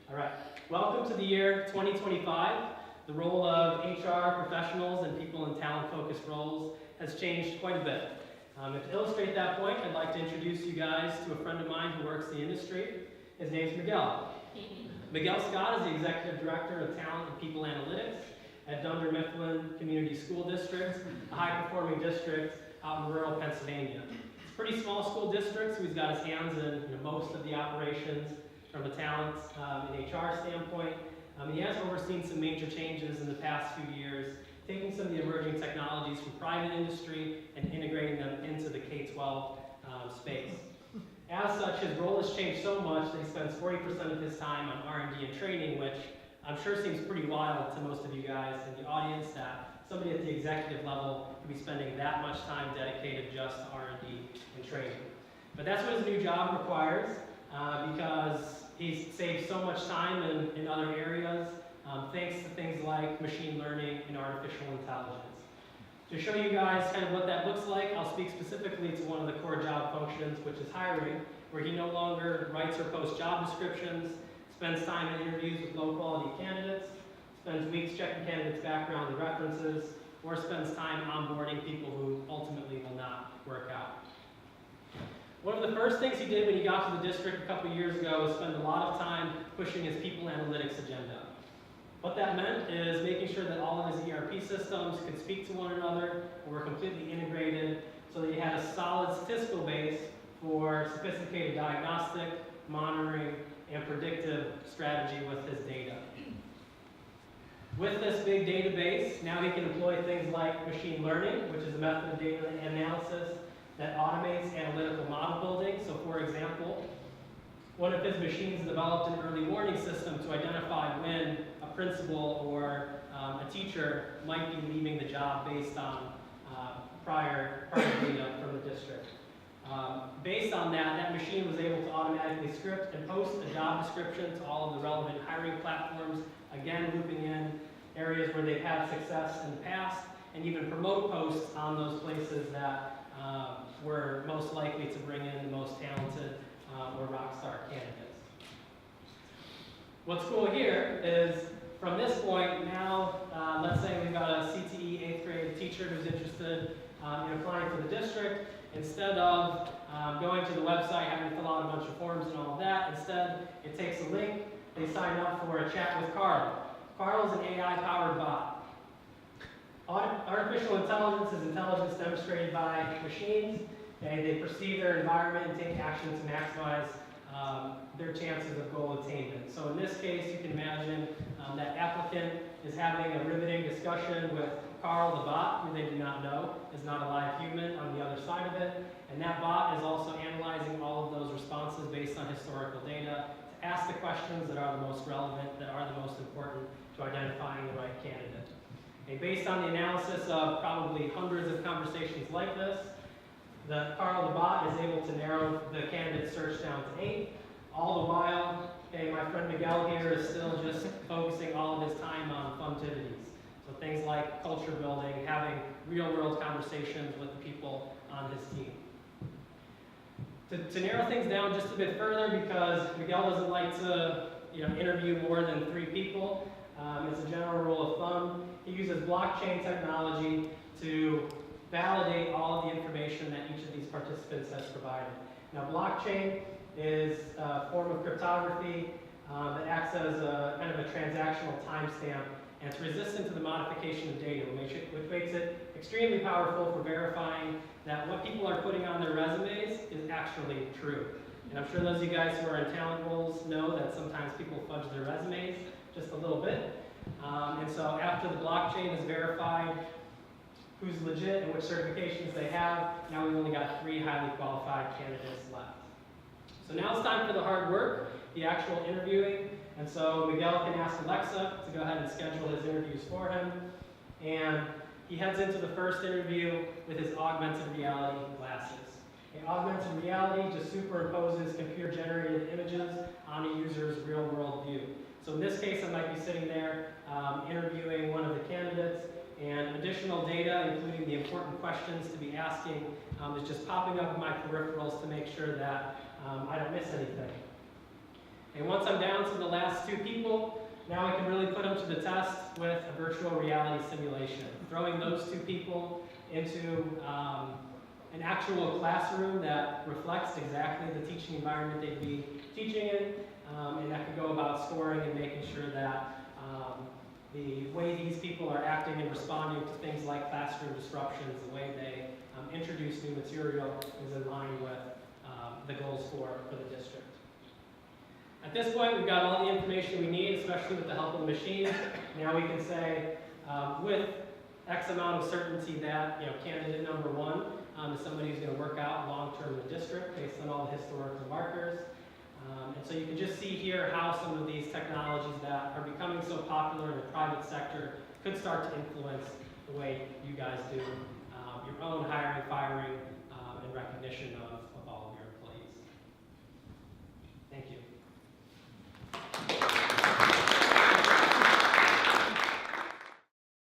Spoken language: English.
All right, welcome to the year 2025. The role of HR professionals and people in talent-focused roles has changed quite a bit. To illustrate that point, I'd like to introduce you guys to a friend of mine who works in the industry. His name's Miguel. Miguel Scott is the Executive Director of Talent and People Analytics at Dunder Mifflin Community School District, a high-performing district out in rural Pennsylvania. It's a pretty small school district, so he's got his hands in most of the operations from a talent and HR standpoint. He has overseen some major changes in the past few years, taking some of the emerging technologies from private industry and integrating them into the K-12 space. As such, his role has changed so much that he spends 40% of his time on R&D and training, which I'm sure seems pretty wild to most of you guys in the audience, that somebody at the executive level could be spending that much time dedicated just to R&D and training. But that's what his new job requires, because he's saved so much time in other areas, thanks to things like machine learning and artificial intelligence. To show you guys kind of what that looks like, I'll speak specifically to one of the core job functions, which is hiring, where he no longer writes or posts job descriptions, spends time in interviews with low-quality candidates, spends weeks checking candidates' background and references, or spends time onboarding people who ultimately will not work out. One of the first things he did when he got to the district a couple years ago was spend a lot of time pushing his people analytics agenda. What that meant is making sure that all of his ERP systems could speak to one another or were completely integrated so that he had a solid statistical base for sophisticated diagnostic, monitoring, and predictive strategy with his data. With this big database, now he can employ things like machine learning, which is a method of data analysis that automates analytical model building. So for example, one of his machines developed an early warning system to identify when a principal or a teacher might be leaving the job based on prior data from the district. Based on that, that machine was able to automatically script and post a job description to all of the relevant hiring platforms, again looping in areas where they've had success in the past, and even promote posts on those places that were most likely to bring in the most talented or rock star candidates. What's cool here is, from this point, now let's say we've got a CTE 8th grade teacher who's interested in applying for the district. Instead of going to the website, having to fill out a bunch of forms and all of that, instead it takes a link, they sign up for a chat with Carl. Carl is an AI-powered bot. Artificial intelligence is intelligence demonstrated by machines, and they perceive their environment and take action to maximize their chances of goal attainment. So in this case, you can imagine that applicant is having a riveting discussion with Carl the bot, who they do not know, is not a live human on the other side of it, and that bot is also analyzing all of those responses based on historical data to ask the questions that are the most relevant, that are the most important to identifying the right candidate. And based on the analysis of probably hundreds of conversations like this, Carl the bot is able to narrow the candidate search down to 8. All the while, my friend Miguel here is still just focusing all of his time on funtivities. So things like culture building, having real-world conversations with the people on his team. To narrow things down just a bit further, because Miguel doesn't like to interview more than 3 people, it's a general rule of thumb. He uses blockchain technology to validate all of the information that each of these participants has provided. Now, blockchain is a form of cryptography that acts as a kind of a transactional timestamp, and it's resistant to the modification of data, which makes it extremely powerful for verifying that what people are putting on their resumes is actually true. And I'm sure those of you guys who are in talent roles know that sometimes people fudge their resumes just a little bit. And so after the blockchain is verified who's legit and which certifications they have, now we've only got 3 highly qualified candidates left. So now it's time for the hard work, the actual interviewing. And so Miguel can ask Alexa to go ahead and schedule his interviews for him. And he heads into the first interview with his augmented reality glasses. Augmented reality just superimposes computer-generated images on a user's real-world view. So in this case, I might be sitting there interviewing one of the candidates, and additional data, including the important questions to be asking, is just popping up in my peripherals to make sure that I don't miss anything. And once I'm down to the last 2 virtual reality simulation. Throwing those two people into an actual classroom that reflects exactly the teaching environment they'd be teaching in, and that could go about scoring and making sure that the way these people are acting and responding to things like classroom disruptions, the way they introduce new material is in line with the goals for the district. At this point, we've got all the information we need, especially with the help of the machine. Now we can say with X amount of certainty that candidate number one is somebody who's going to work out long-term in the district based on all the historical markers. And so you can just see here how some of these technologies that are becoming so popular in the private sector could start to influence the way you guys do your own hiring, firing, and recognition of all of your employees. Thank you.